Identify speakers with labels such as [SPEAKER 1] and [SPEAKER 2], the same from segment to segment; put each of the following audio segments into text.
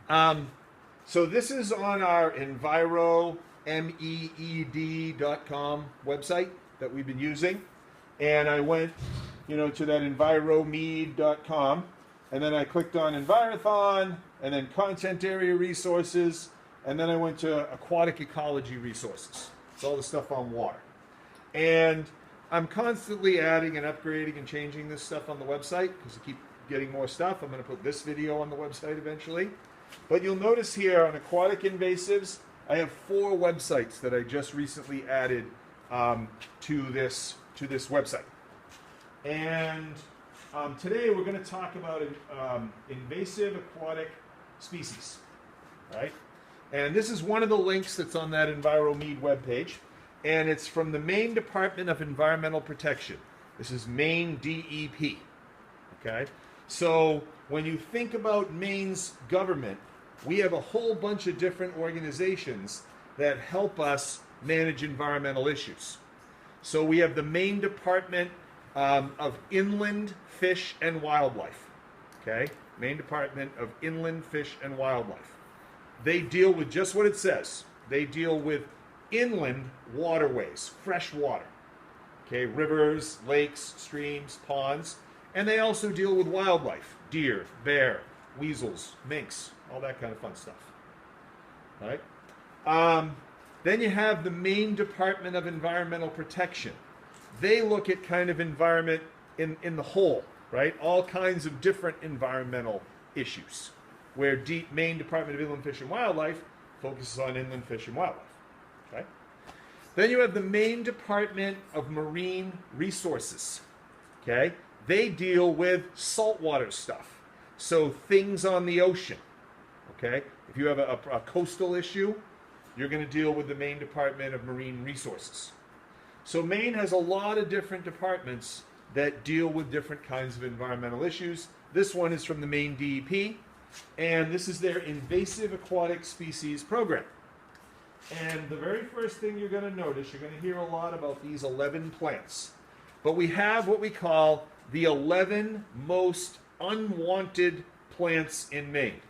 [SPEAKER 1] So this is on our meed.com website that we've been using. And I went, to that enviromeed.com, and then I clicked on Envirothon, and then Content Area Resources, and then I went to Aquatic Ecology Resources. It's all the stuff on water. And I'm constantly adding and upgrading and changing this stuff on the website because I keep getting more stuff. I'm going to put this video on the website eventually. But you'll notice here on aquatic invasives, I have 4 websites that I just recently added to this website. And today we're going to talk about invasive aquatic species, right? And this is one of the links that's on that EnviroMead webpage, and it's from the Maine Department of Environmental Protection. This is Maine DEP, okay? So when you think about Maine's government, we have a whole bunch of different organizations that help us manage environmental issues. So we have the Maine Department of Inland Fish and Wildlife, okay? Maine Department of Inland Fish and Wildlife. They deal with just what it says. They deal with inland waterways, fresh water, okay? Rivers, lakes, streams, ponds. And they also deal with wildlife, deer, bear, weasels, minks, all that kind of fun stuff, right? Then you have the Maine Department of Environmental Protection. They look at kind of environment in the whole, right? All kinds of different environmental issues, where Maine Department of Inland Fish and Wildlife focuses on inland fish and wildlife, okay? Then you have the Maine Department of Marine Resources, okay? They deal with saltwater stuff, so things on the ocean, okay? If you have a coastal issue, you're going to deal with the Maine Department of Marine Resources. So Maine has a lot of different departments that deal with different kinds of environmental issues. This one is from the Maine DEP, and this is their Invasive Aquatic Species Program. And the very first thing you're going to notice, you're going to hear a lot about these 11 plants. But we have what we call the 11 most unwanted plants in Maine.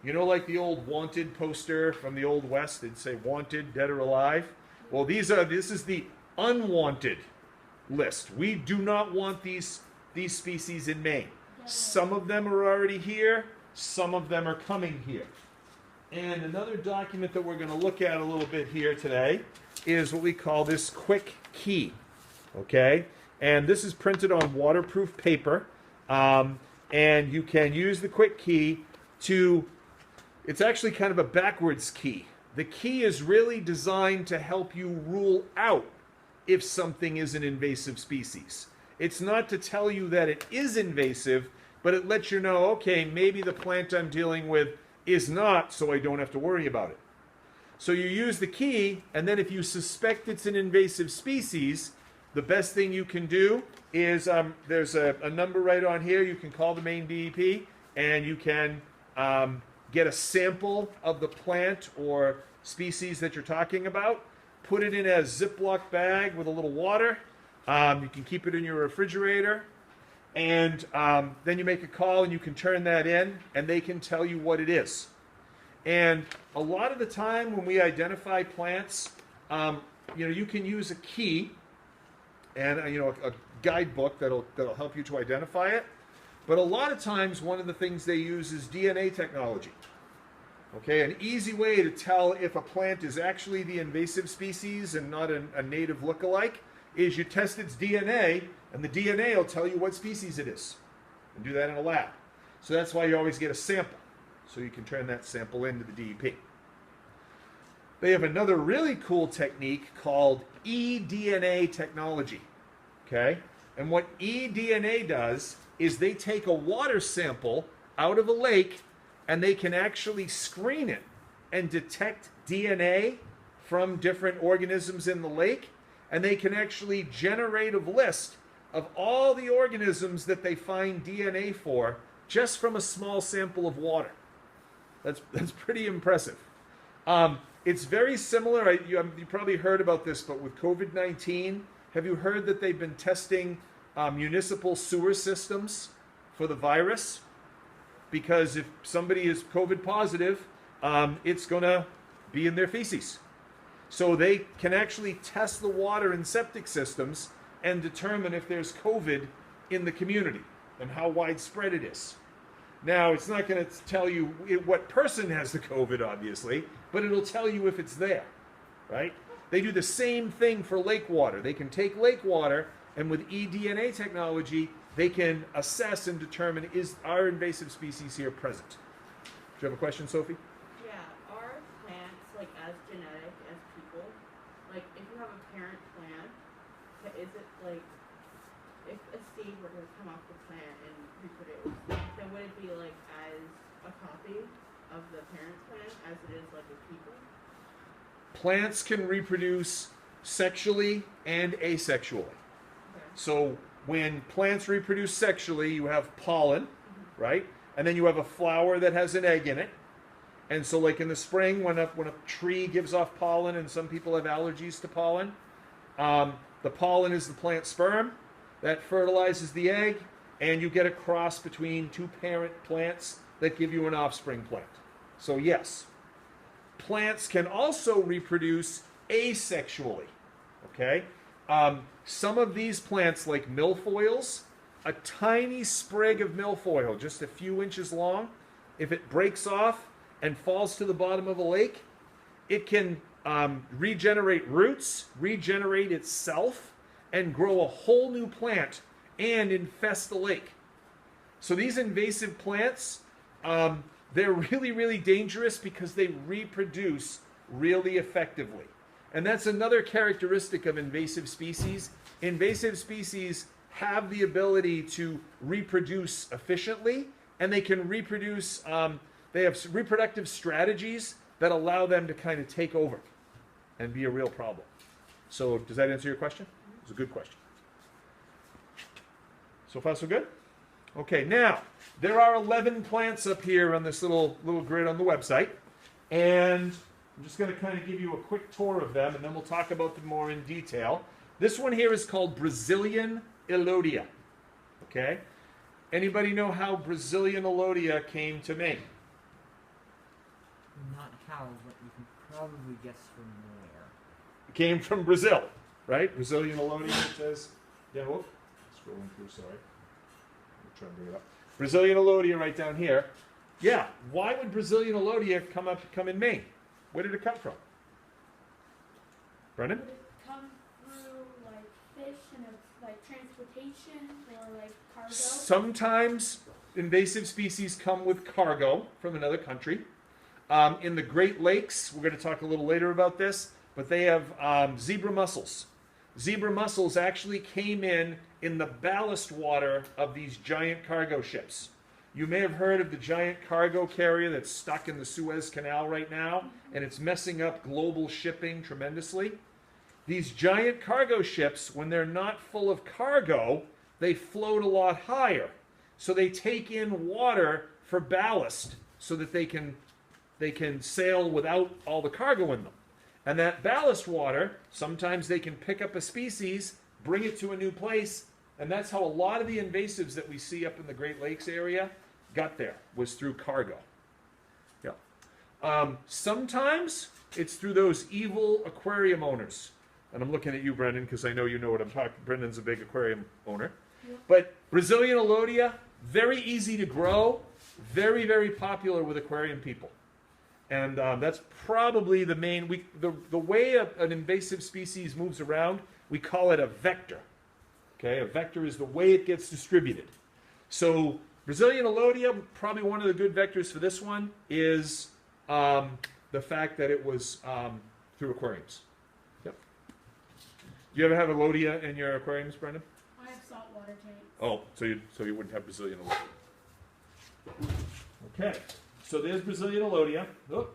[SPEAKER 1] You know, like the old wanted poster from the Old West, it'd say wanted, dead or alive. Well, this is the unwanted list. We do not want these species in Maine. Some of them are already here, some of them are coming here. And another document that we're going to look at a little bit here today is what we call this quick key, okay? And this is printed on waterproof paper, and you can use the quick key to, it's actually kind of a backwards key. The key is really designed to help you rule out if something is an invasive species. It's not to tell you that it is invasive, but it lets you know, okay, maybe the plant I'm dealing with is not, so I don't have to worry about it. So you use the key, and then if you suspect it's an invasive species, the best thing you can do is, there's a number right on here. You can call the Maine DEP, and you can get a sample of the plant or species that you're talking about, put it in a Ziploc bag with a little water. You can keep it in your refrigerator, and then you make a call and you can turn that in, and they can tell you what it is. And a lot of the time when we identify plants, you can use a key and a guidebook that'll help you to identify it. But a lot of times one of the things they use is DNA technology. Okay, an easy way to tell if a plant is actually the invasive species and not a native lookalike is you test its DNA, and the DNA will tell you what species it is. And do that in a lab. So that's why you always get a sample, so you can turn that sample into the DEP. They have another really cool technique called eDNA technology. Okay? And what eDNA does is they take a water sample out of a lake, and they can actually screen it and detect DNA from different organisms in the lake, and they can actually generate a list of all the organisms that they find DNA for just from a small sample of water. That's pretty impressive. It's very similar, you probably heard about this, but with COVID-19, have you heard that they've been testing municipal sewer systems for the virus? because if somebody is COVID positive, it's going to be in their feces. So they can actually test the water in septic systems and determine if there's COVID in the community and how widespread it is. Now, it's not going to tell you what person has the COVID, obviously, but it'll tell you if it's there, right? They do the same thing for lake water. They can take lake water, and with eDNA technology, they can assess and determine, is our invasive species here present? Do you have a question, Sophie?
[SPEAKER 2] Yeah, are plants like as genetic as people? Like if you have a parent plant, is it like if a seed were to come off the plant and reproduce, then would it be like as a copy of the parent plant as it is like with people?
[SPEAKER 1] Plants can reproduce sexually and asexually.
[SPEAKER 2] Okay.
[SPEAKER 1] So when plants reproduce sexually, you have pollen, right? And then you have a flower that has an egg in it. And so like in the spring, when a tree gives off pollen, and some people have allergies to pollen, the pollen is the plant sperm that fertilizes the egg, and you get a cross between two parent plants that give you an offspring plant. So yes, plants can also reproduce asexually, okay? Some of these plants, like milfoils, a tiny sprig of milfoil, just a few inches long, if it breaks off and falls to the bottom of a lake, it can regenerate roots, regenerate itself, and grow a whole new plant and infest the lake. So these invasive plants, they're really, really dangerous because they reproduce really effectively. And that's another characteristic of invasive species. Invasive species have the ability to reproduce efficiently, and they can reproduce, they have reproductive strategies that allow them to kind of take over and be a real problem. So does that answer your question? It's a good question. So far, so good? Okay, now, there are 11 plants up here on this little grid on the website, and I'm just going to kind of give you a quick tour of them, and then we'll talk about them more in detail. This one here is called Brazilian Elodia. Okay? Anybody know how Brazilian Alodia came to Maine?
[SPEAKER 3] Not how, but you can probably guess from where.
[SPEAKER 1] It came from Brazil, right? Brazilian Alodia, it says. Yeah, whoop. Scrolling through, sorry. I'm trying to bring it up. Brazilian Alodia right down here. Yeah, why would Brazilian Alodia come in Maine? Where did it come from? Brendan?
[SPEAKER 4] Would it come through like fish and like transportation or like cargo?
[SPEAKER 1] Sometimes invasive species come with cargo from another country. In the Great Lakes, we're going to talk a little later about this, but they have zebra mussels. Zebra mussels actually came in the ballast water of these giant cargo ships. You may have heard of the giant cargo carrier that's stuck in the Suez Canal right now, and it's messing up global shipping tremendously. These giant cargo ships, when they're not full of cargo, they float a lot higher. So they take in water for ballast so that they can sail without all the cargo in them. And that ballast water, sometimes they can pick up a species, bring it to a new place, and that's how a lot of the invasives that we see up in the Great Lakes area got there, was through cargo. Yeah. Sometimes it's through those evil aquarium owners. And I'm looking at you, Brendan, because I know you know what I'm talking. Brendan's a big aquarium owner. Yeah. But Brazilian Alodia, very easy to grow, very, very popular with aquarium people. And that's probably the main, the way an invasive species moves around, we call it a vector. Okay, a vector is the way it gets distributed. So Brazilian Alodia, probably one of the good vectors for this one is the fact that it was through aquariums. Yep. Do you ever have Elodia in your aquariums, Brendan?
[SPEAKER 4] I have saltwater tanks.
[SPEAKER 1] Oh, so you wouldn't have Brazilian Alodia. Okay, so there's Brazilian Alodia. Oh.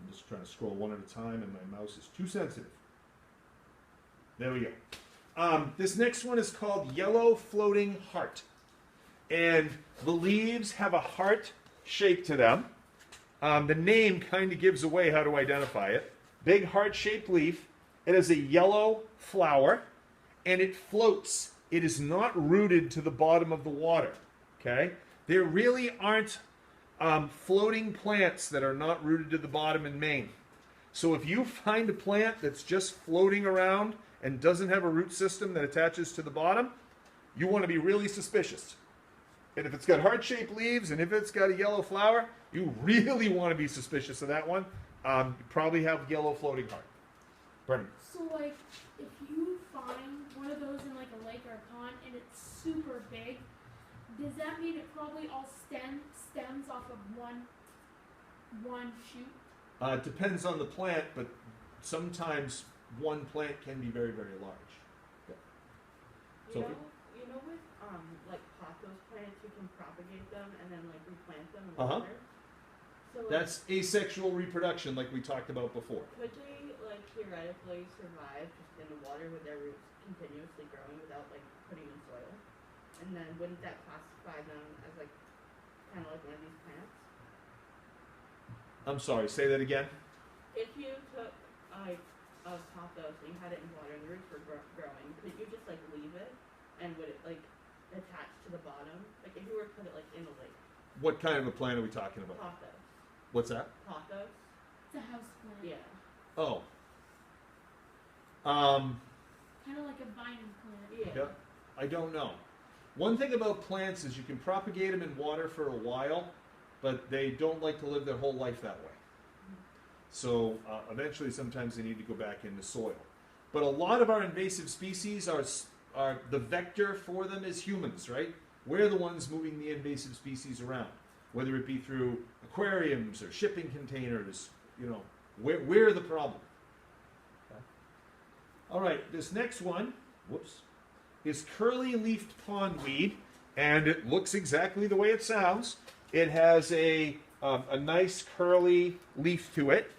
[SPEAKER 1] I'm just trying to scroll one at a time, and my mouse is too sensitive. There we go. This next one is called Yellow Floating Heart. And the leaves have a heart shape to them. The name kind of gives away how to identify it. Big heart-shaped leaf. It has a yellow flower, and it floats. It is not rooted to the bottom of the water. Okay? There really aren't floating plants that are not rooted to the bottom in Maine. So if you find a plant that's just floating around and doesn't have a root system that attaches to the bottom, you want to be really suspicious. And if it's got heart-shaped leaves and if it's got a yellow flower, you really want to be suspicious of that one. You probably have yellow floating heart. Pardon me.
[SPEAKER 4] So like, if you find one of those in like a lake or a pond and it's super big, does that mean it probably all stems off of one shoot?
[SPEAKER 1] It depends on the plant, but sometimes one plant can be very, very large. Yeah. So if
[SPEAKER 2] You know with like pothos plants, you can propagate them and then like replant them in
[SPEAKER 1] Uh-huh.
[SPEAKER 2] water. So like,
[SPEAKER 1] that's asexual reproduction, like we talked about before.
[SPEAKER 2] could they like theoretically survive just in the water with their roots continuously growing without like putting in soil? And then wouldn't that classify them as like kind of like one of these plants?
[SPEAKER 1] I'm sorry, say that again.
[SPEAKER 2] If you took like a pothos and you had it in water and the roots were growing, could you just like leave it and would it like attach to the bottom? Like if you were to put it like in a lake,
[SPEAKER 1] What kind of a plant are we talking about?
[SPEAKER 2] pothos,
[SPEAKER 1] What's that?
[SPEAKER 2] pothos,
[SPEAKER 4] It's a house plant.
[SPEAKER 2] yeah.
[SPEAKER 1] Oh.
[SPEAKER 4] Kind of like a vine plant.
[SPEAKER 2] Yeah.
[SPEAKER 1] Yep. I don't know. One thing about plants is you can propagate them in water for a while, but they don't like to live their whole life that way. So eventually, sometimes they need to go back into soil. But a lot of our invasive species are the vector for them is humans, right? We're the ones moving the invasive species around, whether it be through aquariums or shipping containers. You know, we're the problem. Okay. All right, this next one, whoops, is curly-leafed pondweed, and it looks exactly the way it sounds. It has a nice curly leaf to it.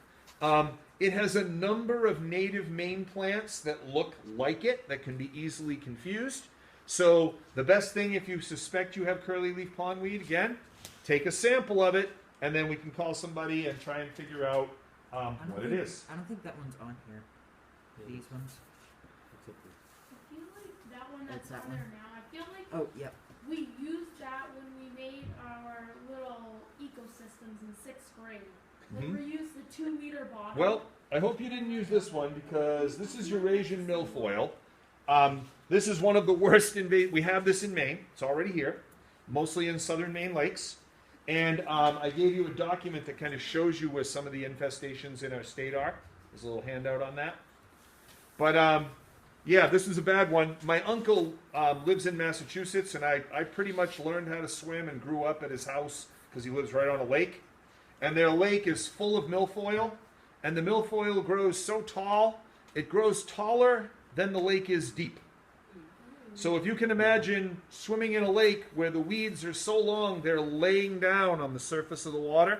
[SPEAKER 1] It has a number of native Maine plants that look like it that can be easily confused. So the best thing if you suspect you have curly leaf pondweed, again, take a sample of it, and then we can call somebody and try and figure out what it is.
[SPEAKER 3] I don't think that one's on here. These ones.
[SPEAKER 4] I feel like that one that's
[SPEAKER 3] What's that
[SPEAKER 4] on there now, I feel like
[SPEAKER 3] Oh, yep.
[SPEAKER 4] we used that when we made our little ecosystems in 6th grade. Like
[SPEAKER 1] Mhm.
[SPEAKER 4] we used the 2-liter bottle.
[SPEAKER 1] Well, I hope you didn't use this one because this is Eurasian Milfoil. This is one of the worst we have this in Maine. It's already here, mostly in southern Maine lakes. And I gave you a document that kind of shows you where some of the infestations in our state are. There's a little handout on that. But yeah, this is a bad one. My uncle lives in Massachusetts, and I pretty much learned how to swim and grew up at his house because he lives right on a lake. And their lake is full of milfoil, and the milfoil grows so tall, it grows taller than the lake is deep. So if you can imagine swimming in a lake where the weeds are so long, they're laying down on the surface of the water.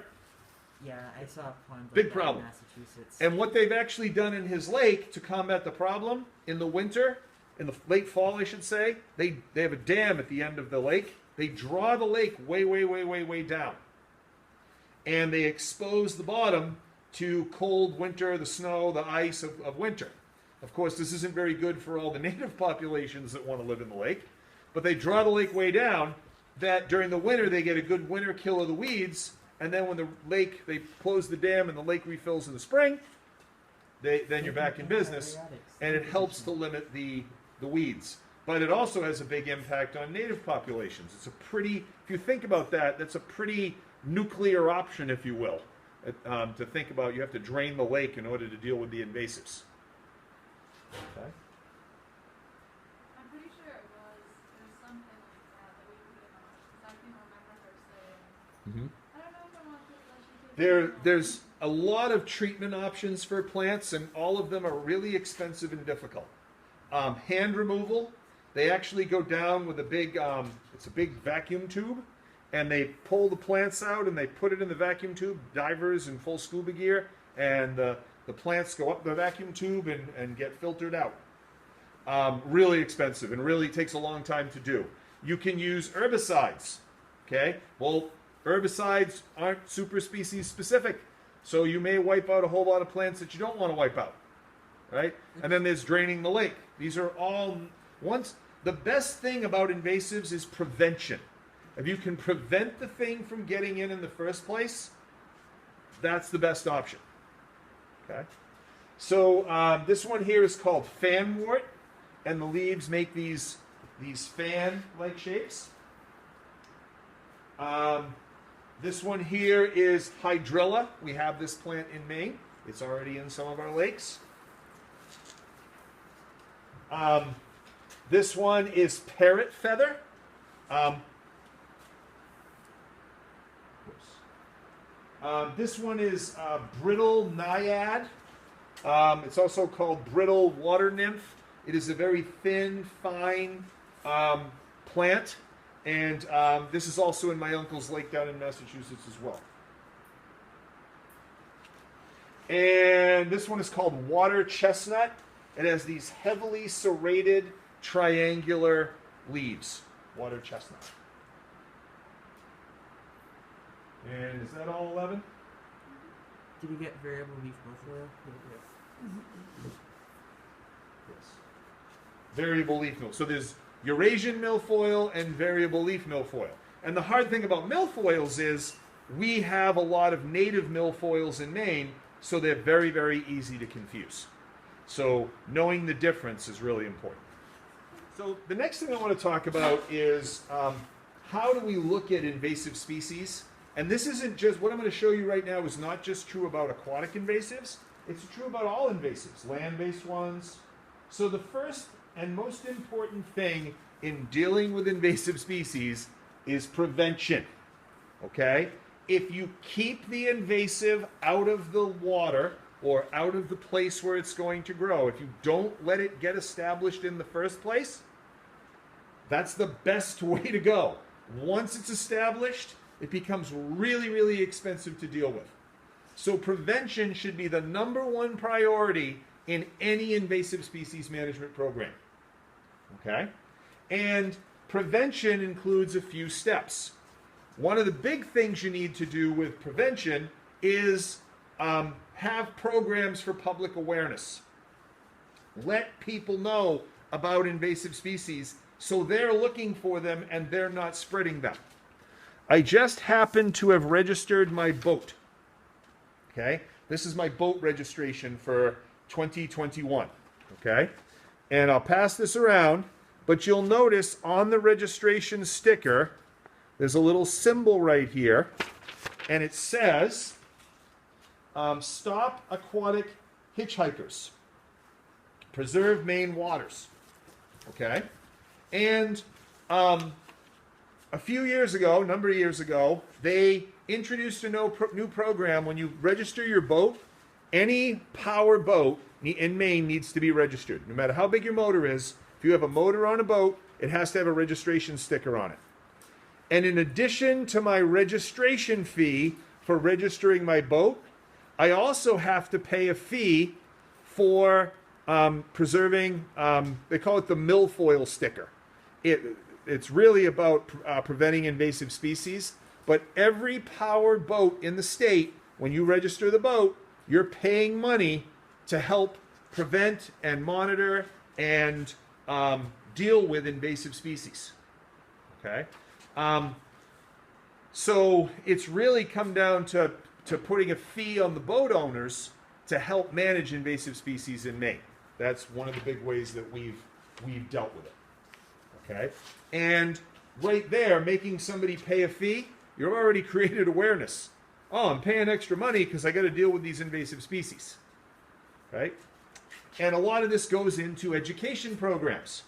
[SPEAKER 3] Yeah, I saw ponds
[SPEAKER 1] Big
[SPEAKER 3] like that
[SPEAKER 1] problem.
[SPEAKER 3] in Massachusetts.
[SPEAKER 1] And what they've actually done in his lake to combat the problem, in the winter, in the late fall, I should say, they have a dam at the end of the lake. They draw the lake way down. And they expose the bottom to cold winter, the snow, the ice of winter. Of course, this isn't very good for all the native populations that want to live in the lake, but they draw the lake way down that during the winter they get a good winter kill of the weeds, and then when the lake, they close the dam and the lake refills in the spring, then you're back in business, and it helps to limit the weeds. But it also has a big impact on native populations. It's a pretty, if you think about that, that's a pretty nuclear option, if you will, to think about. You have to drain the lake in order to deal with the invasives. Okay.
[SPEAKER 5] I'm pretty sure it was. There's something like that we put it on. Because I can remember her saying, I don't know if I want to let you take it on."
[SPEAKER 1] There's a lot of treatment options for plants, and all of them are really expensive and difficult. Hand removal, they actually go down with a big, it's a big vacuum tube, and they pull the plants out and they put it in the vacuum tube, divers in full scuba gear, and the plants go up the vacuum tube and get filtered out. Really expensive and really takes a long time to do. You can use herbicides. Okay? Well, herbicides aren't super species specific. So you may wipe out a whole lot of plants that you don't want to wipe out. Right? And then there's draining the lake. These are all the best thing about invasives is prevention. If you can prevent the thing from getting in the first place, that's the best option. Okay. So this one here is called fan wart, and the leaves make these fan-like shapes. This one here is Hydrilla. We have this plant in Maine. It's already in some of our lakes. This one is Parrot Feather. This one is Brittle Naiad. It's also called Brittle Water Nymph. It is a very thin, fine plant. And this is also in my uncle's lake down in Massachusetts as well. And this one is called Water Chestnut. It has these heavily serrated, triangular leaves. Water Chestnut. And is that all 11?
[SPEAKER 3] Did you get variable leaf milfoil?
[SPEAKER 1] Yes. Variable leaf milfoil. So there's Eurasian milfoil and variable leaf milfoil. And the hard thing about milfoils is we have a lot of native milfoils in Maine, so they're very, very easy to confuse. So knowing the difference is really important. So the next thing I want to talk about is how do we look at invasive species? And this isn't just, what I'm going to show you right now is not just true about aquatic invasives. It's true about all invasives, land-based ones. So the first and most important thing in dealing with invasive species is prevention. Okay? If you keep the invasive out of the water or out of the place where it's going to grow, if you don't let it get established in the first place, that's the best way to go. Once it's established, it becomes really, really expensive to deal with. So prevention should be the #1 priority in any invasive species management program. Okay? And prevention includes a few steps. One of the big things you need to do with prevention is have programs for public awareness. Let people know about invasive species so they're looking for them and they're not spreading them. I just happened to have registered my boat. Okay? This is my boat registration for 2021. Okay? And I'll pass this around, but you'll notice on the registration sticker, there's a little symbol right here, and it says, Stop Aquatic Hitchhikers. Preserve Maine Waters. Okay? And a few years ago, a number of years ago, they introduced a new program. When you register your boat, any power boat in Maine needs to be registered. No matter how big your motor is, if you have a motor on a boat, it has to have a registration sticker on it. And in addition to my registration fee for registering my boat, I also have to pay a fee for preserving, they call it the milfoil sticker. It's really about preventing invasive species, but every power boat in the state, when you register the boat, you're paying money to help prevent and monitor and deal with invasive species. Okay? So it's really come down to putting a fee on the boat owners to help manage invasive species in Maine. That's one of the big ways that we've dealt with it. Okay? And right there, making somebody pay a fee, you've already created awareness. Oh, I'm paying extra money because I got to deal with these invasive species. Okay? And a lot of this goes into education programs.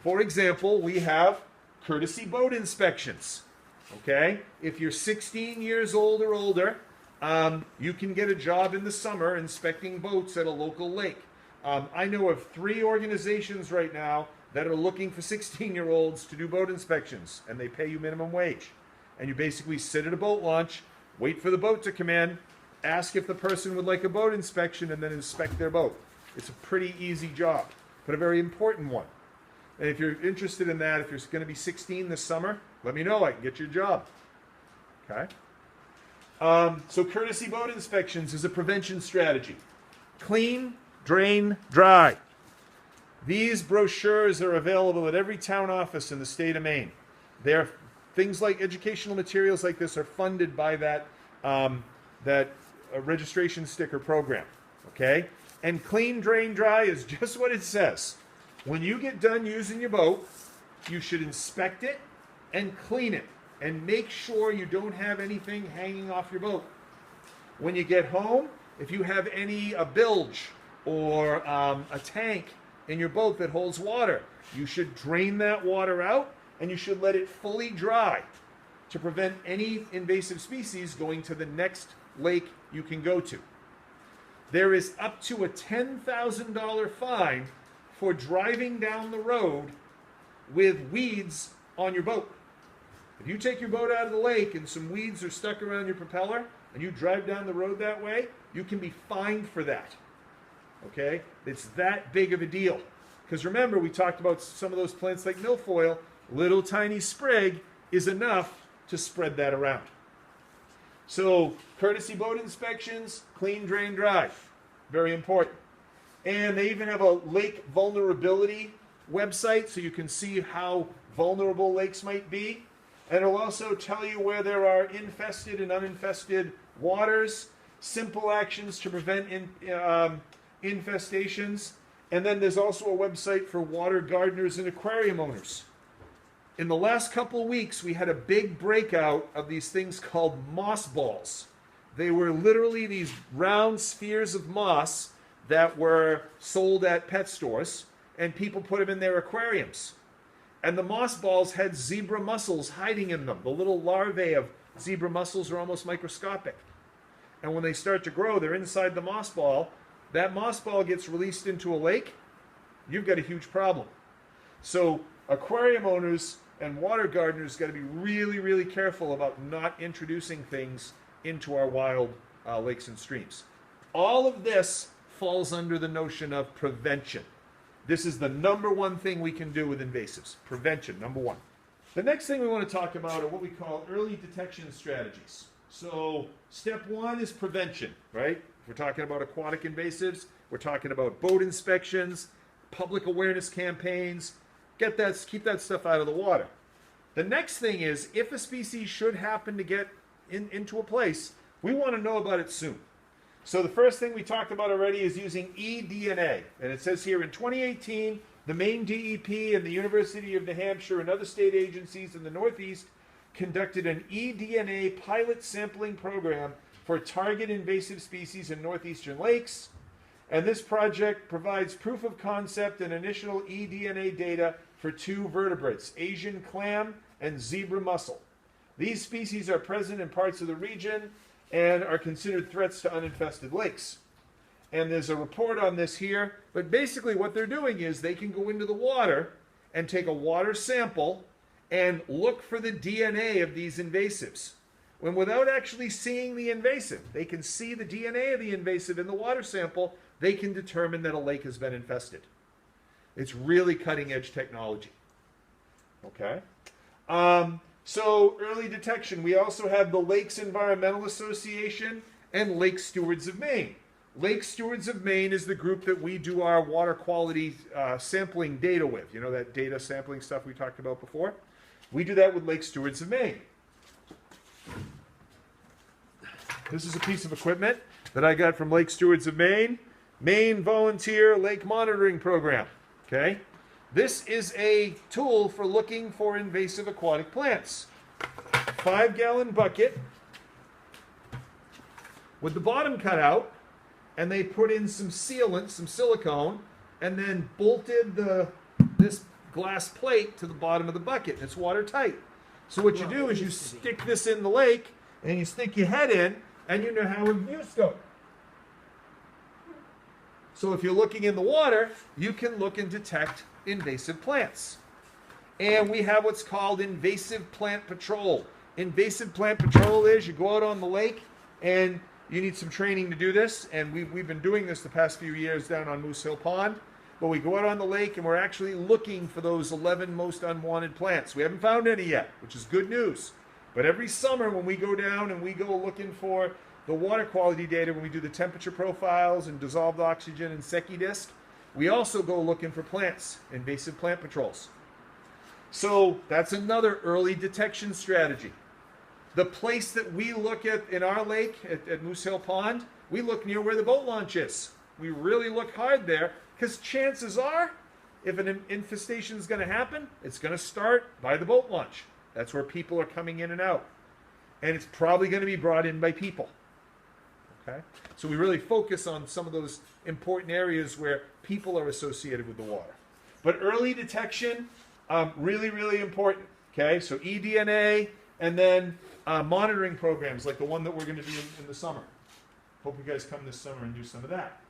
[SPEAKER 1] For example, we have courtesy boat inspections. Okay? If you're 16 years old or older, you can get a job in the summer inspecting boats at a local lake. I know of 3 organizations right now that are looking for 16-year-olds to do boat inspections, and they pay you minimum wage. And you basically sit at a boat launch, wait for the boat to come in, ask if the person would like a boat inspection, and then inspect their boat. It's a pretty easy job, but a very important one. And if you're interested in that, if you're going to be 16 this summer, let me know. I can get you a job. Okay? So courtesy boat inspections is a prevention strategy. Clean, drain, dry. These brochures are available at every town office in the state of Maine. They're things like educational materials like this are funded by that registration sticker program. Okay? And clean, drain, dry is just what it says. When you get done using your boat, you should inspect it and clean it and make sure you don't have anything hanging off your boat. When you get home, if you have a bilge or a tank in your boat that holds water, you should drain that water out and you should let it fully dry to prevent any invasive species going to the next lake you can go to. There is up to a $10,000 fine for driving down the road with weeds on your boat. If you take your boat out of the lake and some weeds are stuck around your propeller and you drive down the road that way, you can be fined for that. Okay? It's that big of a deal. Because remember, we talked about some of those plants like milfoil. Little tiny sprig is enough to spread that around. So, courtesy boat inspections, clean, drain, dry. Very important. And they even have a lake vulnerability website so you can see how vulnerable lakes might be. And it'll also tell you where there are infested and uninfested waters, simple actions to prevent infestations. And then there's also a website for water gardeners and aquarium owners. In the last couple of weeks, we had a big breakout of these things called moss balls. They were literally these round spheres of moss that were sold at pet stores, and people put them in their aquariums. And the moss balls had zebra mussels hiding in them. The little larvae of zebra mussels are almost microscopic. And when they start to grow, they're inside the moss ball. That moss ball gets released into a lake, you've got a huge problem. So aquarium owners and water gardeners got to be really, really careful about not introducing things into our wild lakes and streams. All of this falls under the notion of prevention. This is the number one thing we can do with invasives. Prevention, number one. The next thing we want to talk about are what we call early detection strategies. So step one is prevention, right? If we're talking about aquatic invasives, we're talking about boat inspections, public awareness campaigns. Keep that stuff out of the water. The next thing is, if a species should happen to get into a place, we want to know about it soon. So the first thing we talked about already is using eDNA. And it says here in 2018, the Maine DEP and the University of New Hampshire and other state agencies in the Northeast conducted an eDNA pilot sampling program for target invasive species in northeastern lakes. And this project provides proof of concept and initial eDNA data for 2 vertebrates, Asian clam and zebra mussel. These species are present in parts of the region and are considered threats to uninfested lakes. And there's a report on this here, but basically what they're doing is they can go into the water and take a water sample and look for the DNA of these invasives. When without actually seeing the invasive, they can see the DNA of the invasive in the water sample, they can determine that a lake has been infested. It's really cutting edge technology. Okay? So early detection. We also have the Lakes Environmental Association and Lake Stewards of Maine. Lake Stewards of Maine is the group that we do our water quality sampling data with. You know that data sampling stuff we talked about before? We do that with Lake Stewards of Maine. This is a piece of equipment that I got from Lake Stewards of Maine. Maine Volunteer Lake Monitoring Program. Okay? This is a tool for looking for invasive aquatic plants. 5-gallon bucket with the bottom cut out, and they put in some sealant, some silicone, and then bolted this glass plate to the bottom of the bucket. It's watertight. So what you do is you stick this in the lake, and you stick your head in, and you know how reviews go. So if you're looking in the water, you can look and detect invasive plants. And we have what's called invasive plant patrol. Invasive plant patrol is you go out on the lake, and you need some training to do this, and we've been doing this the past few years down on Moose Hill Pond. But we go out on the lake, and we're actually looking for those 11 most unwanted plants. We haven't found any yet, which is good news. But every summer when we go down and we go looking for the water quality data, when we do the temperature profiles and dissolved oxygen and Secchi disc, we also go looking for plants, invasive plant patrols. So that's another early detection strategy. The place that we look at in our lake at Moose Hill Pond, we look near where the boat launch is. We really look hard there because chances are, if an infestation is going to happen, it's going to start by the boat launch. That's where people are coming in and out. And it's probably going to be brought in by people. Okay? So we really focus on some of those important areas where people are associated with the water. But early detection, really, really important. Okay? So eDNA and then monitoring programs like the one that we're going to do in the summer. Hope you guys come this summer and do some of that.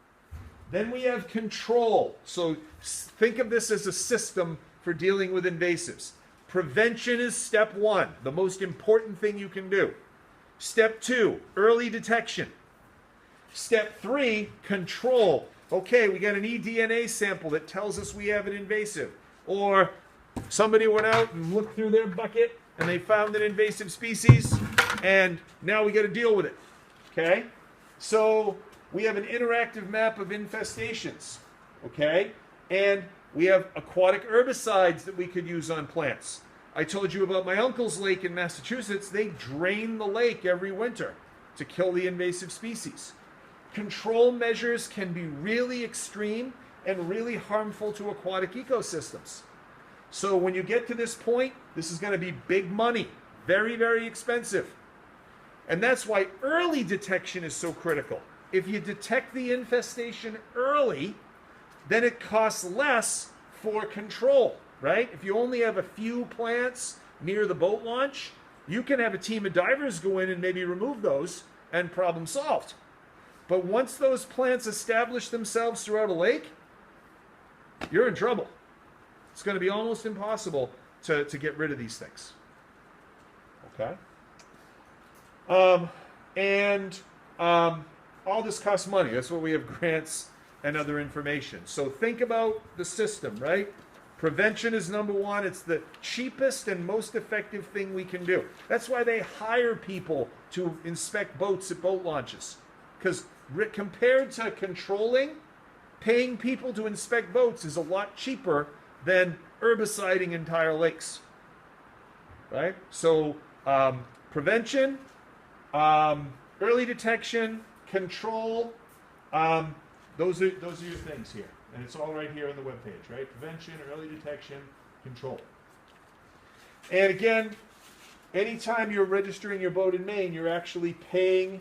[SPEAKER 1] Then we have control. So think of this as a system for dealing with invasives. Prevention is step 1, the most important thing you can do. Step 2, early detection. Step 3, control. Okay, we got an eDNA sample that tells us we have an invasive. Or somebody went out and looked through their bucket and they found an invasive species, and now we got to deal with it. Okay? So we have an interactive map of infestations. Okay? And we have aquatic herbicides that we could use on plants. I told you about my uncle's lake in Massachusetts. They drain the lake every winter to kill the invasive species. Control measures can be really extreme and really harmful to aquatic ecosystems. So when you get to this point, this is going to be big money, very, very expensive. And that's why early detection is so critical. If you detect the infestation early, then it costs less for control, right? If you only have a few plants near the boat launch, you can have a team of divers go in and maybe remove those, and problem solved. But once those plants establish themselves throughout a lake, you're in trouble. It's going to be almost impossible to get rid of these things. Okay? All this costs money. That's why we have grants and other information. So think about the system, right? Prevention is number 1. It's the cheapest and most effective thing we can do. That's why they hire people to inspect boats at boat launches. Because compared to controlling, paying people to inspect boats is a lot cheaper than herbiciding entire lakes. Right? So prevention, early detection, control, those are your things here. And it's all right here on the webpage, right? Prevention, early detection, control. And again, anytime you're registering your boat in Maine, you're actually paying,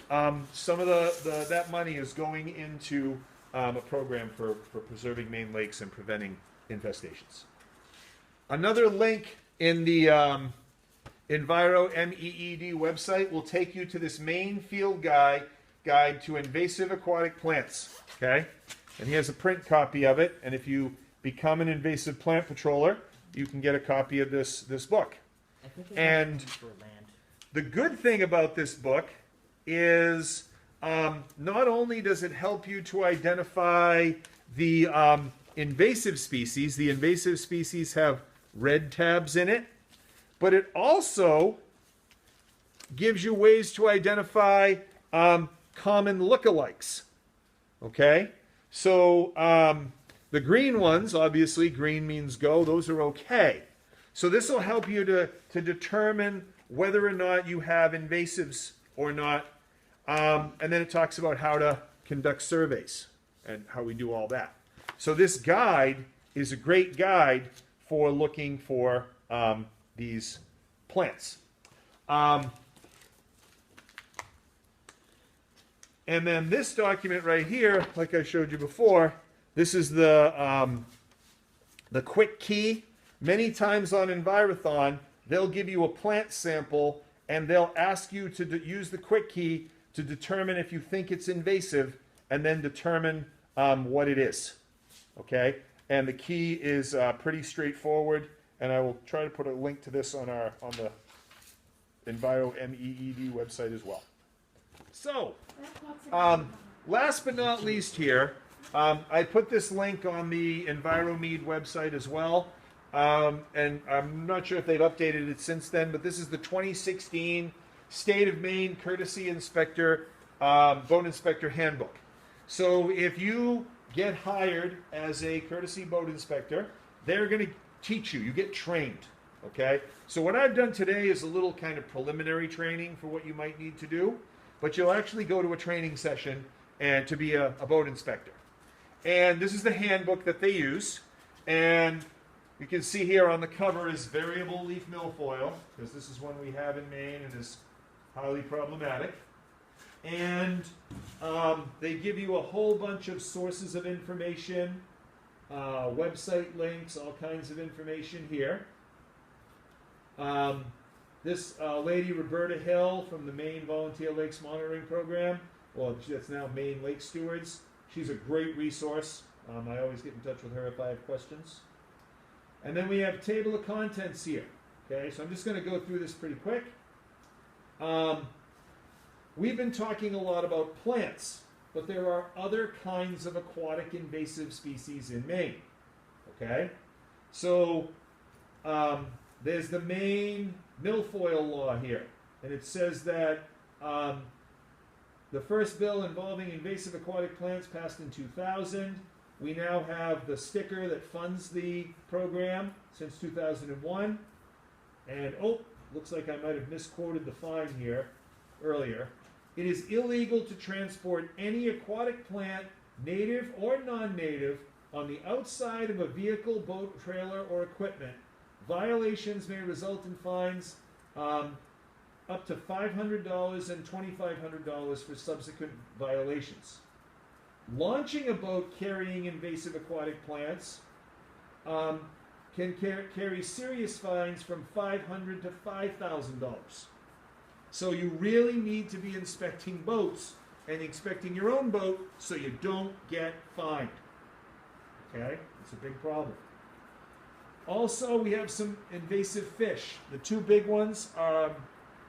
[SPEAKER 1] some of that money is going into a program for preserving Maine lakes and preventing infestations. Another link in the Enviro MEED website will take you to this Maine field guide to invasive aquatic plants. Okay? And he has a print copy of it, and if you become an invasive plant patroller, you can get a copy of this book.
[SPEAKER 3] I think
[SPEAKER 1] And
[SPEAKER 3] for land.
[SPEAKER 1] the good thing about this book is not only does it help you to identify the invasive species have red tabs in it, but it also gives you ways to identify common lookalikes. Okay? So the green ones, obviously, green means go, those are okay. So this will help you to determine whether or not you have invasives or not. And then it talks about how to conduct surveys and how we do all that. So this guide is a great guide for looking for these plants. And then this document right here, like I showed you before, this is the quick key. Many times on Envirothon, they'll give you a plant sample and they'll ask you to use the quick key to determine if you think it's invasive and then determine what it is. Okay? And the key is pretty straightforward, and I will try to put a link to this on the Enviro MEED website as well. So, last but not least here, I put this link on the EnviroMead website as well, and I'm not sure if they've updated it since then, but this is the 2016 State of Maine Courtesy Inspector, Boat Inspector Handbook. So if you get hired as a courtesy boat inspector, they're going to teach you. You get trained. Okay? So what I've done today is a little kind of preliminary training for what you might need to do, but you'll actually go to a training session and to be a boat inspector. And this is the handbook that they use, and you can see here on the cover is variable leaf milfoil, because this is one we have in Maine and is highly problematic. And they give you a whole bunch of sources of information, website links, all kinds of information here. This lady, Roberta Hill, from the Maine Volunteer Lakes Monitoring Program, well, that's now Maine Lake Stewards. She's a great resource. I always get in touch with her if I have questions. And then we have table of contents here. Okay, so I'm just going to go through this pretty quick. We've been talking a lot about plants, but there are other kinds of aquatic invasive species in Maine. Okay, so there's the Maine milfoil law here, and it says that the first bill involving invasive aquatic plants passed in 2000. We now have the sticker that funds the program since 2001. And, oh, looks like I might have misquoted the fine here earlier. It is illegal to transport any aquatic plant, native or non-native, on the outside of a vehicle, boat, trailer, or equipment. Violations may result in fines up to $500 and $2,500 for subsequent violations. Launching a boat carrying invasive aquatic plants can carry serious fines from $500 to $5,000. So you really need to be inspecting boats and inspecting your own boat so you don't get fined. Okay? It's a big problem. Also, we have some invasive fish. The two big ones that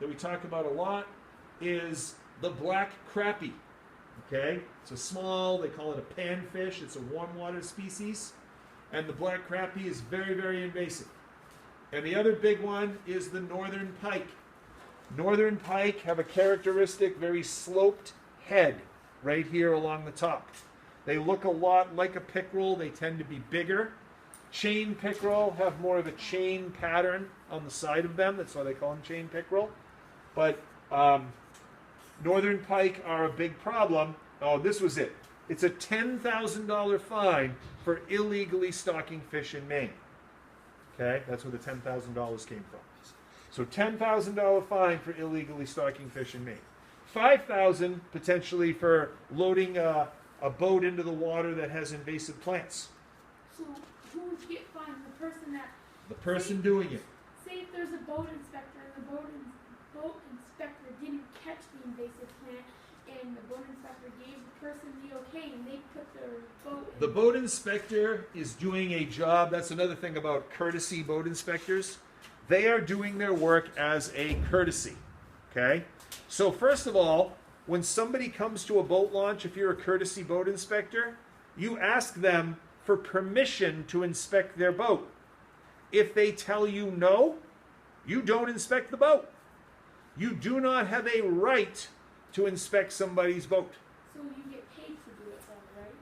[SPEAKER 1] we talk about a lot is the black crappie. Okay? It's a small, they call it a panfish. It's a warm water species. And the black crappie is very, very invasive. And the other big one is the northern pike. Northern pike have a characteristic, very sloped head right here along the top. They look a lot like a pickerel. They tend to be bigger. Chain pickerel have more of a chain pattern on the side of them. That's why they call them chain pickerel. But northern pike are a big problem. Oh, this was it. It's a $10,000 fine for illegally stocking fish in Maine. Okay, that's where the $10,000 came from. So $10,000 fine for illegally stocking fish in Maine. $5,000 potentially for loading a boat into the water that has invasive plants.
[SPEAKER 4] So who would get fined? The person that...
[SPEAKER 1] The person doing it.
[SPEAKER 4] Say if there's a boat inspector and the boat inspector didn't catch the invasive plant and the boat inspector gave the person the okay and they put their boat in.
[SPEAKER 1] The boat inspector is doing a job. That's another thing about courtesy boat inspectors. They are doing their work as a courtesy. Okay? So first of all, when somebody comes to a boat launch, if you're a courtesy boat inspector, you ask them for permission to inspect their boat. If they tell you no, you don't inspect the boat. You do not have a right to inspect somebody's boat.
[SPEAKER 4] So you get paid to do it then, right?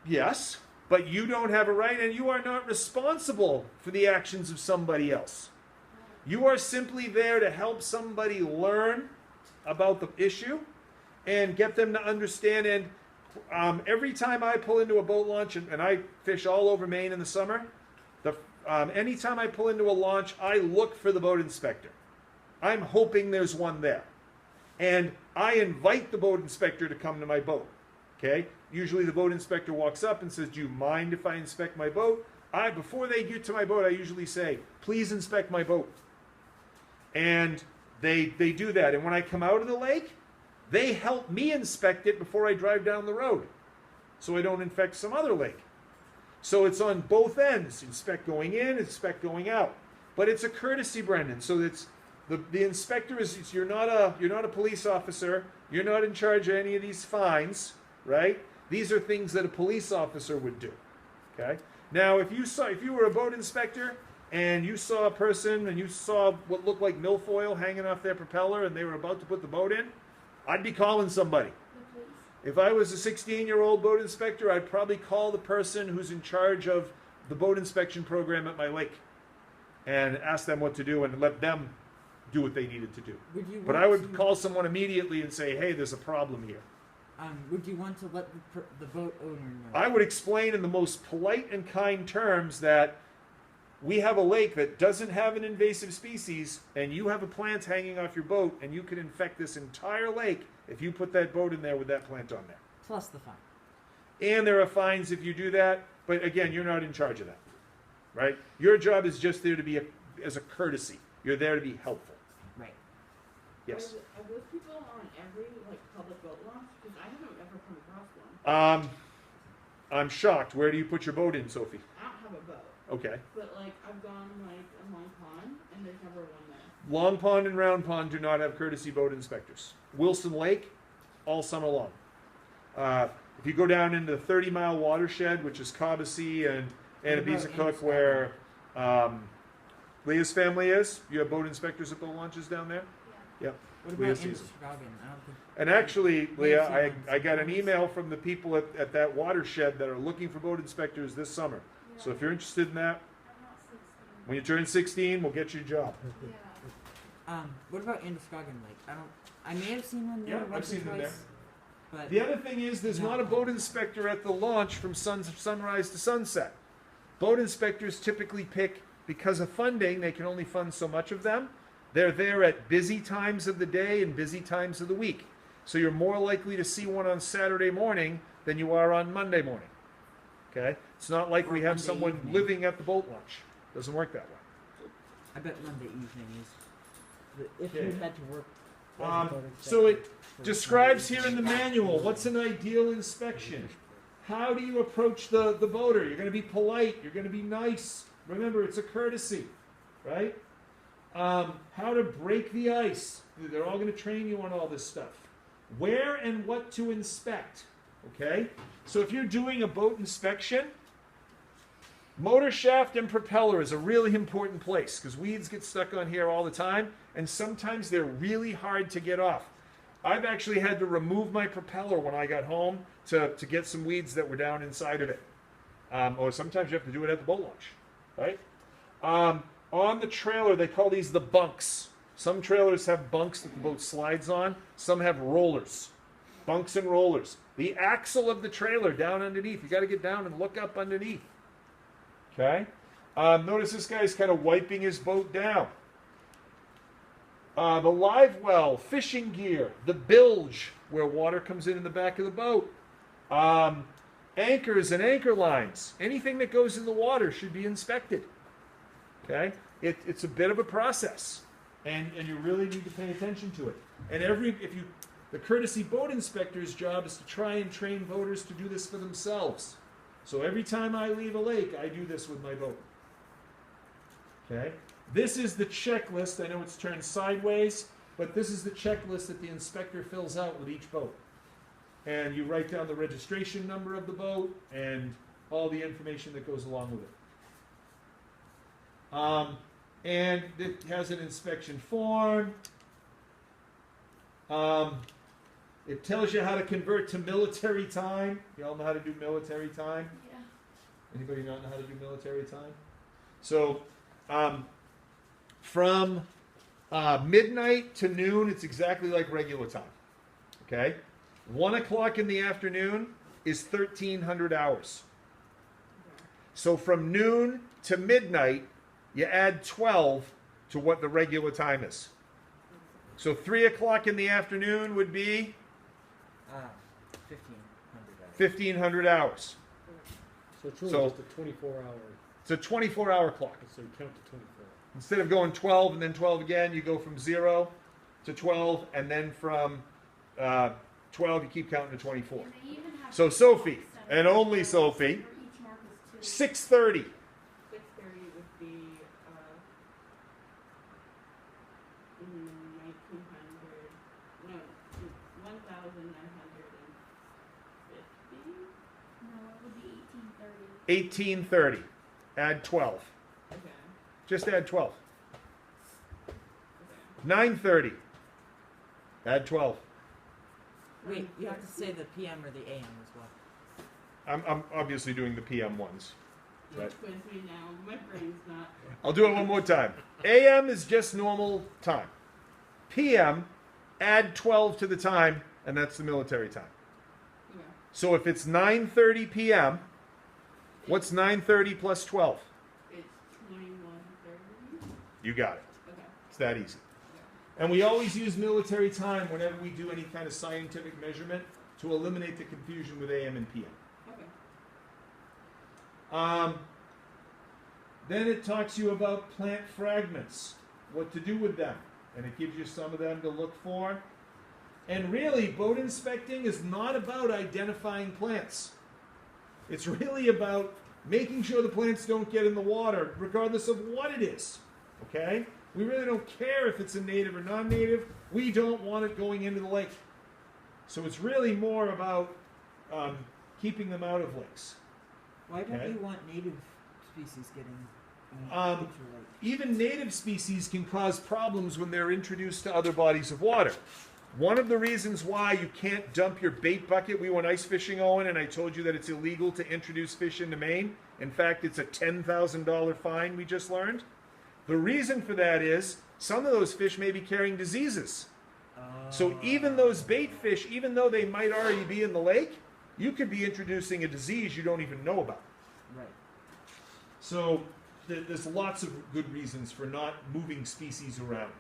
[SPEAKER 1] Yes, but you don't have a right and you are not responsible for the actions of somebody else. You are simply there to help somebody learn about the issue and get them to understand. And every time I pull into a boat launch, and I fish all over Maine in the summer, anytime I pull into a launch, I look for the boat inspector. I'm hoping there's one there. And I invite the boat inspector to come to my boat. Okay? Usually the boat inspector walks up and says, "Do you mind if I inspect my boat?" Before they get to my boat, I usually say, "Please inspect my boat." And they do that. And when I come out of the lake, they help me inspect it before I drive down the road, so I don't infect some other lake. So it's on both ends. Inspect going in, inspect going out. But it's a courtesy, Brendan. So it's the inspector is you're not a police officer. You're not in charge of any of these fines, right? These are things that a police officer would do. Okay? Now, if you were a boat inspector and you saw a person and you saw what looked like milfoil hanging off their propeller and they were about to put the boat in, I'd be calling somebody.
[SPEAKER 4] The police.
[SPEAKER 1] If I was a 16-year-old boat inspector, I'd probably call the person who's in charge of the boat inspection program at my lake and ask them what to do and let them do what they needed to do.
[SPEAKER 3] Would you
[SPEAKER 1] But
[SPEAKER 3] want
[SPEAKER 1] I would
[SPEAKER 3] to,
[SPEAKER 1] call someone immediately and say, hey, there's a problem here.
[SPEAKER 3] Would you want to let the boat owner know?
[SPEAKER 1] I would explain in the most polite and kind terms that we have a lake that doesn't have an invasive species, and you have a plant hanging off your boat, and you could infect this entire lake if you put that boat in there with that plant on there.
[SPEAKER 3] Plus the fine.
[SPEAKER 1] And there are fines if you do that, but again, you're not in charge of that, right? Your job is just there to be as a courtesy. You're there to be helpful.
[SPEAKER 3] Right.
[SPEAKER 1] Yes.
[SPEAKER 2] Are those people on every like public boat launch? Because I haven't ever come across one.
[SPEAKER 1] I'm shocked. Where do you put your boat in, Sophie?
[SPEAKER 2] I don't have a boat,
[SPEAKER 1] Okay.
[SPEAKER 2] but like I've gone like a Long Pond and there's never one there.
[SPEAKER 1] Long Pond and Round Pond do not have courtesy boat inspectors. Wilson Lake, all summer long. If you go down into the 30-mile watershed, which is Cobbessy and Anabeesacook, where Leah's family is, you have boat inspectors at boat launches down there? Yep.
[SPEAKER 3] What
[SPEAKER 1] Leah
[SPEAKER 3] about
[SPEAKER 1] sees
[SPEAKER 3] in
[SPEAKER 1] them.
[SPEAKER 3] Chicago? I don't think.
[SPEAKER 1] And actually, Leah,
[SPEAKER 3] Leah's
[SPEAKER 1] I got an email from the people at that watershed that are looking for boat inspectors this summer.
[SPEAKER 5] Yeah.
[SPEAKER 1] So if you're interested in that,
[SPEAKER 5] I'm not 16.
[SPEAKER 1] when you turn 16, we'll get you a job.
[SPEAKER 5] Yeah.
[SPEAKER 3] What about Androscoggin Lake? I may have seen one there
[SPEAKER 1] Yeah, I've
[SPEAKER 3] once or
[SPEAKER 1] seen them
[SPEAKER 3] twice.
[SPEAKER 1] there.
[SPEAKER 3] But
[SPEAKER 1] The other thing is there's not a boat inspector at the launch from sunrise to sunset. Boat inspectors typically pick, because of funding, they can only fund so much of them. They're there at busy times of the day and busy times of the week. So you're more likely to see one on Saturday morning than you are on Monday morning. Okay? It's not like
[SPEAKER 3] Or
[SPEAKER 1] we have
[SPEAKER 3] Monday
[SPEAKER 1] someone
[SPEAKER 3] evening.
[SPEAKER 1] living at the boat launch. Doesn't work that way.
[SPEAKER 3] I bet Monday evening is if
[SPEAKER 1] Okay.
[SPEAKER 3] you had to work. as a boat
[SPEAKER 1] So it
[SPEAKER 3] inspector for
[SPEAKER 1] describes
[SPEAKER 3] Monday
[SPEAKER 1] here in the manual what's an ideal inspection. How do you approach the boater? You're going to be polite. You're going to be nice. Remember, it's a courtesy, right? How to break the ice. They're all going to train you on all this stuff. Where and what to inspect, okay? So if you're doing a boat inspection, motor shaft and propeller is a really important place because weeds get stuck on here all the time, and sometimes they're really hard to get off. I've actually had to remove my propeller when I got home to get some weeds that were down inside of it. Or sometimes you have to do it at the boat launch, right? On the trailer, they call these the bunks. Some trailers have bunks that the boat slides on. Some have rollers. Bunks and rollers. The axle of the trailer down underneath. You got to get down and look up underneath. Okay? Notice this guy's kind of wiping his boat down. The live well, fishing gear, the bilge, where water comes in the back of the boat. Anchors and anchor lines. Anything that goes in the water should be inspected. Okay? It's a bit of a process. And you really need to pay attention to it. And the courtesy boat inspector's job is to try and train boaters to do this for themselves. So every time I leave a lake, I do this with my boat. Okay? This is the checklist. I know it's turned sideways, but this is the checklist that the inspector fills out with each boat. And you write down the registration number of the boat and all the information that goes along with it. And it has an inspection form. It tells you how to convert to military time. You all know how to do military time?
[SPEAKER 4] Yeah.
[SPEAKER 1] Anybody not know how to do military time? So, from midnight to noon, it's exactly like regular time. Okay? 1 o'clock in the afternoon is 1,300 hours. So from noon to midnight, you add 12 to what the regular time is. So 3 o'clock in the afternoon would be
[SPEAKER 3] 1,500
[SPEAKER 1] 1,500 hours.
[SPEAKER 3] hours.
[SPEAKER 6] So it's really
[SPEAKER 1] So-
[SPEAKER 6] just a 24-hour.
[SPEAKER 1] It's a 24-hour clock.
[SPEAKER 6] So you count to 24.
[SPEAKER 1] Instead of going 12 and then 12 again, you go from 0 to 12, and then from 12 you keep counting to 24.
[SPEAKER 4] And they even have
[SPEAKER 1] So Sophie,
[SPEAKER 4] marks set
[SPEAKER 1] and
[SPEAKER 4] up
[SPEAKER 1] only
[SPEAKER 4] for
[SPEAKER 1] Sophie,
[SPEAKER 4] each mark is 2.
[SPEAKER 1] 6:30.
[SPEAKER 2] 6:30 would be 1,900. No, 1,950.
[SPEAKER 4] No, it would be 1830.
[SPEAKER 1] 18:30. Add 12.
[SPEAKER 2] Okay.
[SPEAKER 1] Just add 12.
[SPEAKER 2] Okay.
[SPEAKER 1] 9:30. Add 12.
[SPEAKER 3] Wait, you have to say the PM or the AM as well.
[SPEAKER 1] I'm obviously doing the PM ones. Right.
[SPEAKER 2] Quiz me now. My brain's not.
[SPEAKER 1] I'll do it one more time. AM is just normal time. PM, add 12 to the time, and that's the military time.
[SPEAKER 2] Yeah.
[SPEAKER 1] So if it's 9:30 p.m., what's 9:30 plus 12?
[SPEAKER 2] It's 21:30.
[SPEAKER 1] You got it.
[SPEAKER 2] Okay.
[SPEAKER 1] It's that easy. And we always use military time whenever we do any kind of scientific measurement to eliminate the confusion with AM and PM.
[SPEAKER 2] Okay.
[SPEAKER 1] Then it talks to you about plant fragments, what to do with them, and it gives you some of them to look for. And really, boat inspecting is not about identifying plants. It's really about making sure the plants don't get in the water, regardless of what it is. Okay? We really don't care if it's a native or non-native. We don't want it going into the lake. So it's really more about keeping them out of lakes.
[SPEAKER 3] Why don't
[SPEAKER 1] Okay.
[SPEAKER 3] you want native species getting
[SPEAKER 1] Um,
[SPEAKER 3] into your lake?
[SPEAKER 1] Even native species can cause problems when they're introduced to other bodies of water. One of the reasons why you can't dump your bait bucket, we went ice fishing, Owen, and I told you that it's illegal to introduce fish into Maine. In fact, it's a $10,000 fine, we just learned. The reason for that is some of those fish may be carrying diseases. So even those bait fish, even though they might already be in the lake, you could be introducing a disease you don't even know about.
[SPEAKER 3] Right.
[SPEAKER 1] So there's lots of good reasons for not moving species around.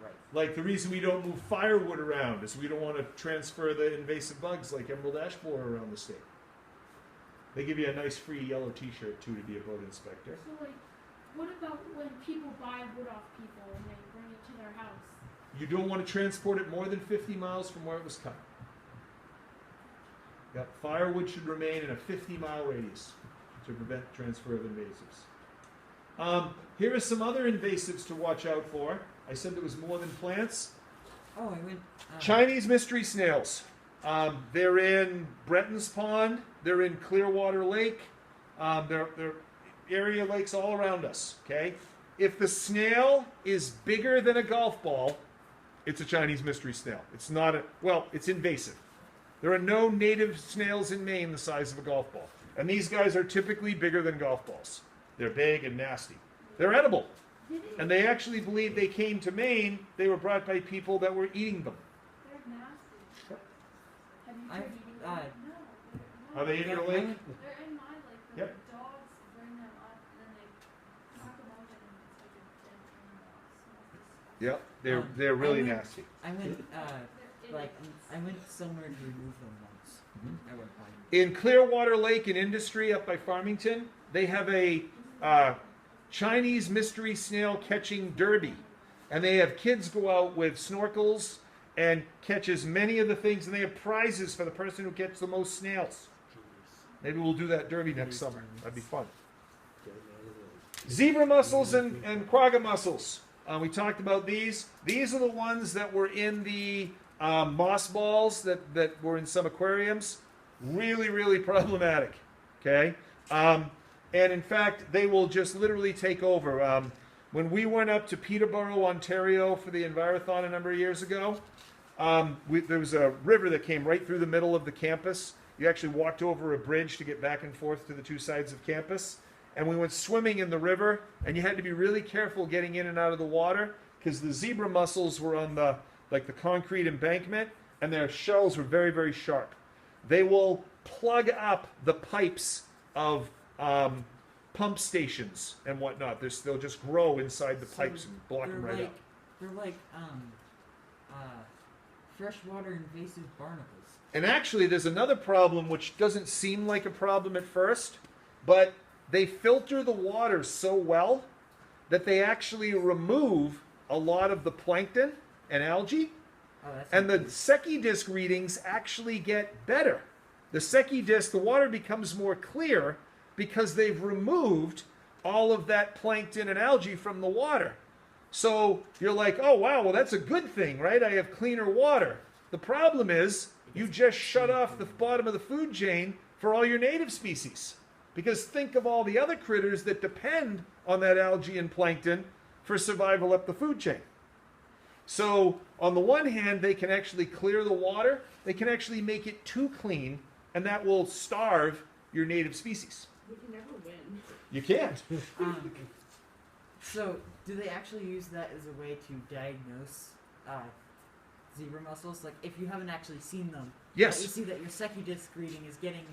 [SPEAKER 3] Right.
[SPEAKER 1] Like the reason we don't move firewood around is we don't want to transfer the invasive bugs like emerald ash borer around the state. They give you a nice free yellow t-shirt too to be a boat inspector.
[SPEAKER 4] So like, what about when people buy wood off people and they bring it to their house?
[SPEAKER 1] You don't want to transport it more than 50 miles from where it was cut. Yep, firewood should remain in a 50-mile radius to prevent transfer of invasives. Here are some other invasives to watch out for. I said there was more than plants.
[SPEAKER 3] Oh, I went.
[SPEAKER 1] Chinese mystery snails. They're in Breton's Pond. They're in Clearwater Lake. They're area lakes all around us. Okay. If the snail is bigger than a golf ball, it's a Chinese mystery snail. It's not it's invasive. There are no native snails in Maine the size of a golf ball. And these guys are typically bigger than golf balls. They're big and nasty. They're edible. And they actually believe they came to Maine. They were brought by people that were eating them.
[SPEAKER 5] They're nasty.
[SPEAKER 4] Have you
[SPEAKER 3] I-
[SPEAKER 4] tried eating
[SPEAKER 3] uh,
[SPEAKER 4] them?
[SPEAKER 5] No,
[SPEAKER 1] Are they in your lake?
[SPEAKER 5] they're in my lake. The
[SPEAKER 1] Yep.
[SPEAKER 5] dogs bring them up and then they knock them open and it's like a dead animal.
[SPEAKER 1] Yep, they're really
[SPEAKER 3] I went-
[SPEAKER 1] nasty.
[SPEAKER 3] I went.
[SPEAKER 5] They're
[SPEAKER 3] Like
[SPEAKER 5] idiots.
[SPEAKER 3] I went somewhere to remove them once. I went by.
[SPEAKER 1] In Clearwater Lake and Industry up by Farmington, they have a Chinese mystery snail catching derby. And they have kids go out with snorkels and catch as many of the things, and they have prizes for the person who gets the most snails. Maybe we'll do that derby next summer. That'd be fun. Zebra mussels and quagga mussels. We talked about these. These are the ones that were in the moss balls that were in some aquariums. Really, really problematic. Okay? And in fact, they will just literally take over. When we went up to Peterborough, Ontario for the Envirothon a number of years ago, there was a river that came right through the middle of the campus. You actually walked over a bridge to get back and forth to the two sides of campus. And we went swimming in the river, and you had to be really careful getting in and out of the water because the zebra mussels were on the concrete embankment, and their shells were very, very sharp. They will plug up the pipes of pump stations and whatnot. They'll just grow inside the pipes and block them right up.
[SPEAKER 3] They're like freshwater invasive barnacles.
[SPEAKER 1] And actually, there's another problem which doesn't seem like a problem at first, but they filter the water so well that they actually remove a lot of the plankton and algae,
[SPEAKER 3] Oh, that's
[SPEAKER 1] and the
[SPEAKER 3] not good.
[SPEAKER 1] Secchi disc readings actually get better. The Secchi disc, the water becomes more clear because they've removed all of that plankton and algae from the water. So you're like, oh wow, well that's a good thing, right? I have cleaner water. The problem is you just shut off the bottom of the food chain for all your native species. Because think of all the other critters that depend on that algae and plankton for survival up the food chain. So on the one hand, they can actually clear the water. They can actually make it too clean, and that will starve your native species.
[SPEAKER 2] We can never win.
[SPEAKER 1] You can't.
[SPEAKER 3] So, do they actually use that as a way to diagnose zebra mussels? Like, if you haven't actually seen them,
[SPEAKER 1] Yes.
[SPEAKER 3] but you see that your SecuDisc reading is getting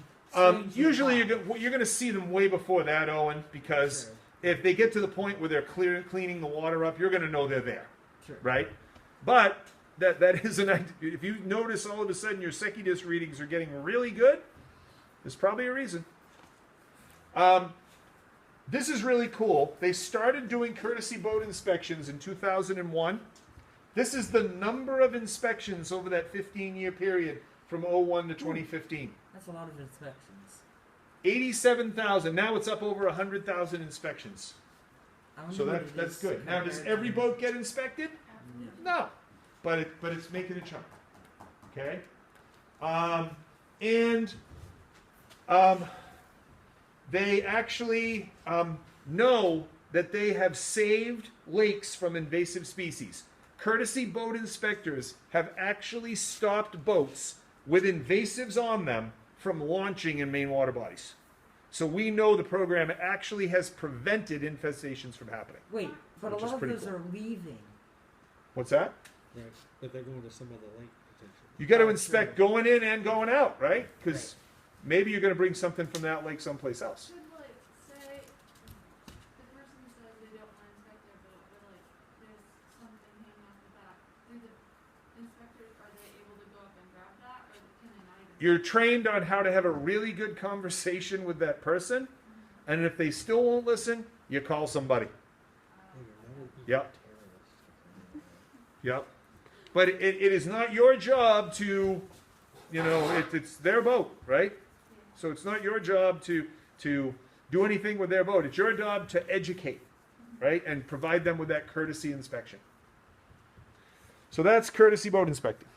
[SPEAKER 1] Usually
[SPEAKER 3] strangely
[SPEAKER 1] you're going to see them way before that, Owen, because
[SPEAKER 3] Sure.
[SPEAKER 1] if they get to the point where they're cleaning the water up, you're going to know they're there,
[SPEAKER 3] Sure.
[SPEAKER 1] right? But that is an idea. If you notice all of a sudden your SecuDisc readings are getting really good, there's probably a reason. This is really cool. They started doing courtesy boat inspections in 2001. This is the number of inspections over that 15-year period from 01 to 2015.
[SPEAKER 3] That's a lot of inspections.
[SPEAKER 1] 87,000. Now it's up over 100,000 inspections.
[SPEAKER 3] I wonder
[SPEAKER 1] So
[SPEAKER 3] what it
[SPEAKER 1] that's
[SPEAKER 3] is
[SPEAKER 1] good. Now, does
[SPEAKER 3] compared
[SPEAKER 1] every
[SPEAKER 3] to-
[SPEAKER 1] boat get inspected?
[SPEAKER 3] No.
[SPEAKER 1] No, but it's making a chunk. Okay, they actually know that they have saved lakes from invasive species. Courtesy boat inspectors have actually stopped boats with invasives on them from launching in Maine water bodies. So we know the program actually has prevented infestations from happening.
[SPEAKER 3] Wait, but
[SPEAKER 1] Which
[SPEAKER 3] a
[SPEAKER 1] is
[SPEAKER 3] lot of
[SPEAKER 1] pretty
[SPEAKER 3] those
[SPEAKER 1] cool.
[SPEAKER 3] are leaving.
[SPEAKER 1] What's that?
[SPEAKER 6] Right, but they're going to some other lake potentially.
[SPEAKER 1] You got to
[SPEAKER 3] Oh,
[SPEAKER 1] inspect
[SPEAKER 3] true.
[SPEAKER 1] going in and going out, right? Because
[SPEAKER 3] Right.
[SPEAKER 1] maybe you're going to bring something from that lake someplace else.
[SPEAKER 5] Should like say the person says they don't want to inspect their boat, but like there's something hanging off the back. Do the inspectors, are they able to go up and grab that, or can they not even?
[SPEAKER 1] You're trained on how to have a really good conversation with that person, and if they still won't listen, you call somebody. Yep. Yep. But it is not your job to, it's their boat, right? So it's not your job to do anything with their boat. It's your job to educate, right? And provide them with that courtesy inspection. So that's courtesy boat inspecting.